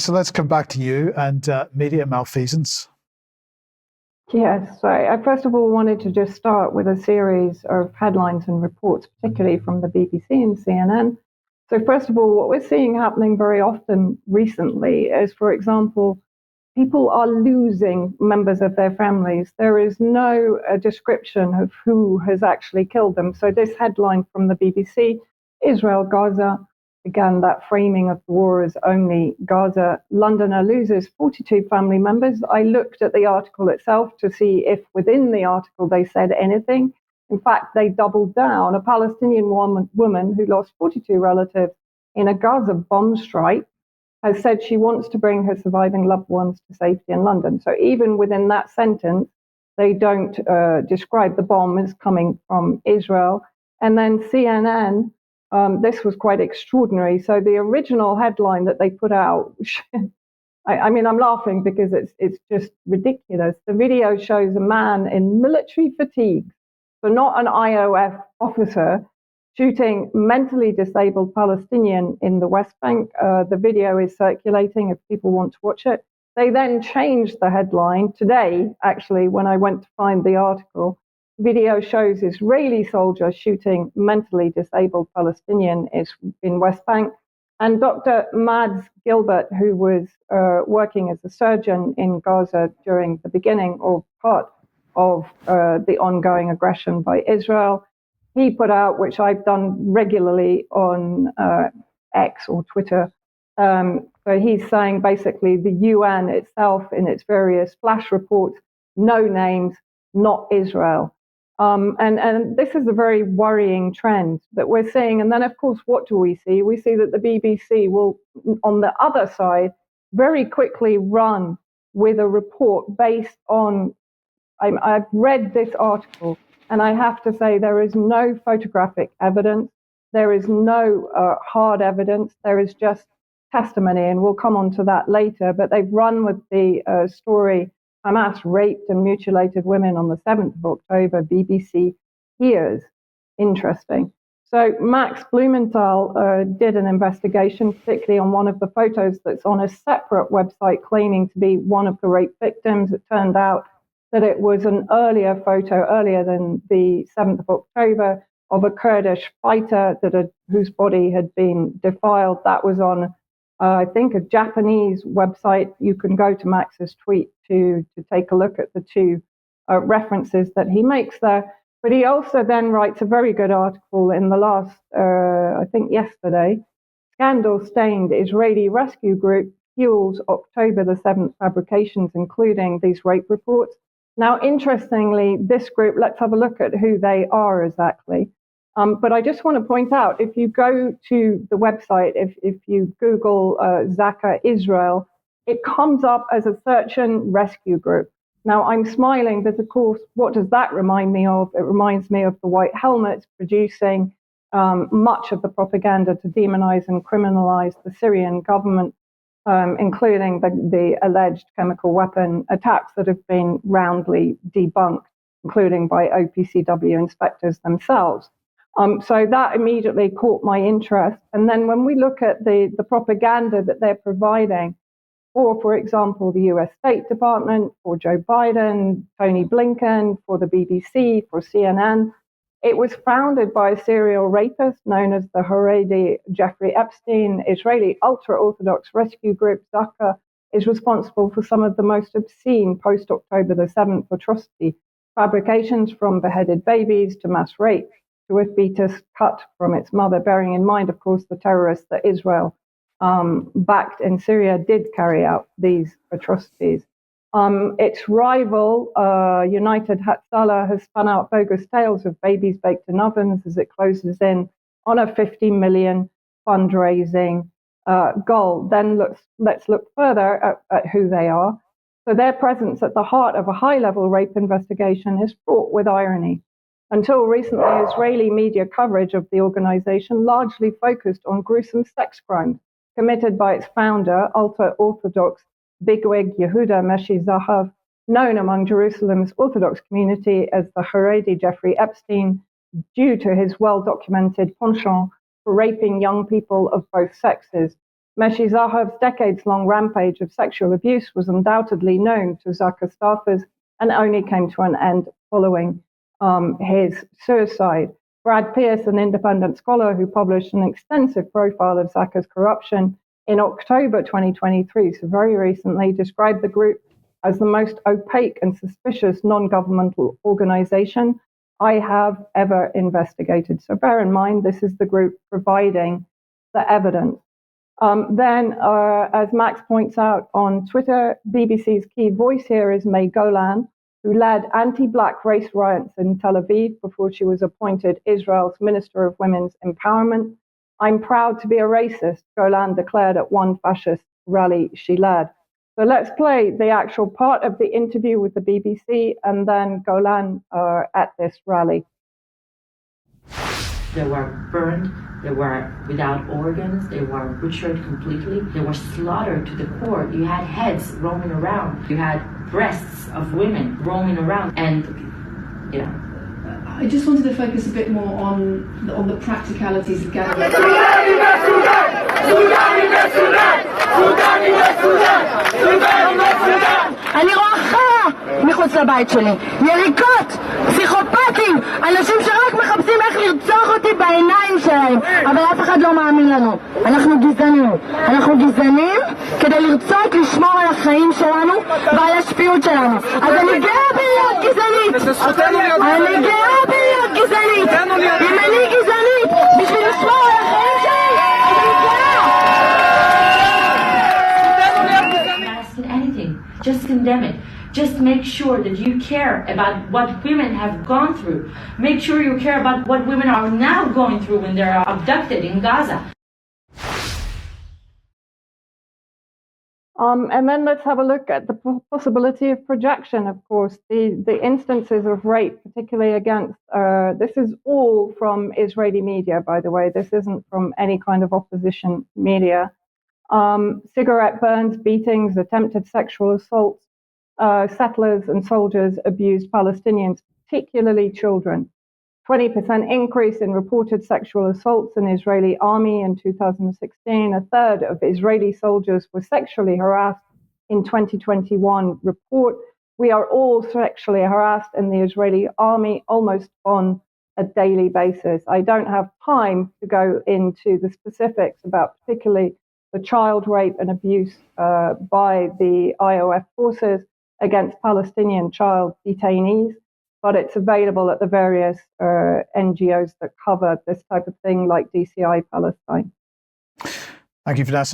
So let's come back to you and media malfeasance. Yes, so I first of all wanted to just start with a series of headlines and reports, particularly from the BBC and CNN. So first of all, what we're seeing happening very often recently is, for example, people are losing members of their families. There is no description of who has actually killed them. So this headline from the BBC, Israel-Gaza, again, that framing of the war as only Gaza, Londoner loses 42 family members. I looked at the article itself to see if within the article they said anything. In fact, they doubled down. A Palestinian woman who lost 42 relatives in a Gaza bomb strike has said she wants to bring her surviving loved ones to safety in London. So even within that sentence, they don't describe the bomb as coming from Israel. And then CNN, this was quite extraordinary. So the original headline that they put out, I mean, I'm laughing because it's just ridiculous. The video shows a man in military fatigues, so not an IOF officer, shooting mentally disabled Palestinian in the West Bank. The video is circulating if people want to watch it. They then changed the headline today, actually, when I went to find the article. Video shows Israeli soldier shooting mentally disabled Palestinian in West Bank. And Dr. Mads Gilbert, who was working as a surgeon in Gaza during the beginning or part of the ongoing aggression by Israel, he put out, which I've done regularly on X or Twitter. So he's saying basically the UN itself in its various flash reports, no names, not Israel. And this is a very worrying trend that we're seeing. And then, of course, what do we see? We see that the BBC will, on the other side, very quickly run with a report based on, I've read this article, and I have to say there is no photographic evidence. There is no hard evidence. There is just testimony, and we'll come on to that later. But they've run with the story, Hamas raped and mutilated women on the 7th of October, BBC hears. Interesting. So Max Blumenthal did an investigation, particularly on one of the photos that's on a separate website claiming to be one of the rape victims. It turned out that it was an earlier photo, earlier than the 7th of October, of a Kurdish fighter whose body had been defiled. That was on, I think, a Japanese website. You can go to Max's tweet to take a look at the two references that he makes there. But he also then writes a very good article in the last, I think yesterday, Scandal-Stained Israeli Rescue Group fuels October the 7th fabrications, including these rape reports. Now, interestingly, this group, let's have a look at who they are exactly. But I just want to point out, if you go to the website, if you Google Zaka Israel, it comes up as a search and rescue group. Now, I'm smiling, but of course, what does that remind me of? It reminds me of the White Helmets producing much of the propaganda to demonize and criminalize the Syrian government, including the alleged chemical weapon attacks that have been roundly debunked, including by OPCW inspectors themselves. So that immediately caught my interest. And then when we look at the propaganda that they're providing for example, the US State Department, for Joe Biden, Tony Blinken, for the BBC, for CNN, it was founded by a serial rapist known as the Haredi Jeffrey Epstein. Israeli ultra-Orthodox rescue group Zaka is responsible for some of the most obscene post-October the 7th atrocity fabrications, from beheaded babies to mass rape to a fetus cut from its mother, bearing in mind, of course, the terrorists that Israel backed in Syria did carry out these atrocities. Its rival, United Hatzalah, has spun out bogus tales of babies baked in ovens as it closes in on a 50 million fundraising goal. Then let's look further at who they are. So their presence at the heart of a high-level rape investigation is fraught with irony. Until recently, Israeli media coverage of the organization largely focused on gruesome sex crimes committed by its founder, ultra-Orthodox bigwig Yehuda Meshi Zahav, known among Jerusalem's Orthodox community as the Haredi Jeffrey Epstein, due to his well-documented penchant for raping young people of both sexes. Meshi Zahav's decades-long rampage of sexual abuse was undoubtedly known to Zaka staffers and only came to an end following his suicide. Brad Pierce, an independent scholar who published an extensive profile of Zaka's corruption in October 2023, so very recently, described the group as the most opaque and suspicious non-governmental organization I have ever investigated. So bear in mind, this is the group providing the evidence. Then, as Max points out on Twitter, BBC's key voice here is May Golan, who led anti-Black race riots in Tel Aviv before she was appointed Israel's Minister of Women's Empowerment. I'm proud to be a racist, Golan declared at one fascist rally she led. So let's play the actual part of the interview with the BBC and then Golan at this rally. They were burned, they were without organs, they were butchered completely, they were slaughtered to the core. You had heads roaming around, you had breasts of women roaming around, and you know. I just wanted to focus a bit more on the practicalities of gathering. אני רואה חרא מחוץ לבית שלי, יריקות, פסיכופטים, אנשים שרק מחפשים איך לרצוח אותי בעיניים שלהם, אבל אף אחד לא מאמין לנו. אנחנו גזענים כדי לרצות לשמור על החיים שלנו ועל השפיות שלנו. אז אני גאה בלהיות גזענית, אני גאה בלהיות גזענית. אם אני גזענית בשביל לשמור על החיים שלי, אני Anything, just condemn it. Just make sure that you care about what women have gone through. Make sure you care about what women are now going through when they're abducted in Gaza. And then let's have a look at the possibility of projection, of course. The instances of rape, particularly against, this is all from Israeli media, by the way. This isn't from any kind of opposition media. Cigarette burns, beatings, attempted sexual assaults, settlers and soldiers abused Palestinians, particularly children. 20% increase in reported sexual assaults in Israeli army in 2016. A third of Israeli soldiers were sexually harassed in 2021 report. We are all sexually harassed in the Israeli army almost on a daily basis. I don't have time to go into the specifics about particularly the child rape and abuse by the IOF forces against Palestinian child detainees, but it's available at the various NGOs that cover this type of thing, like DCI Palestine. Thank you, Vanessa.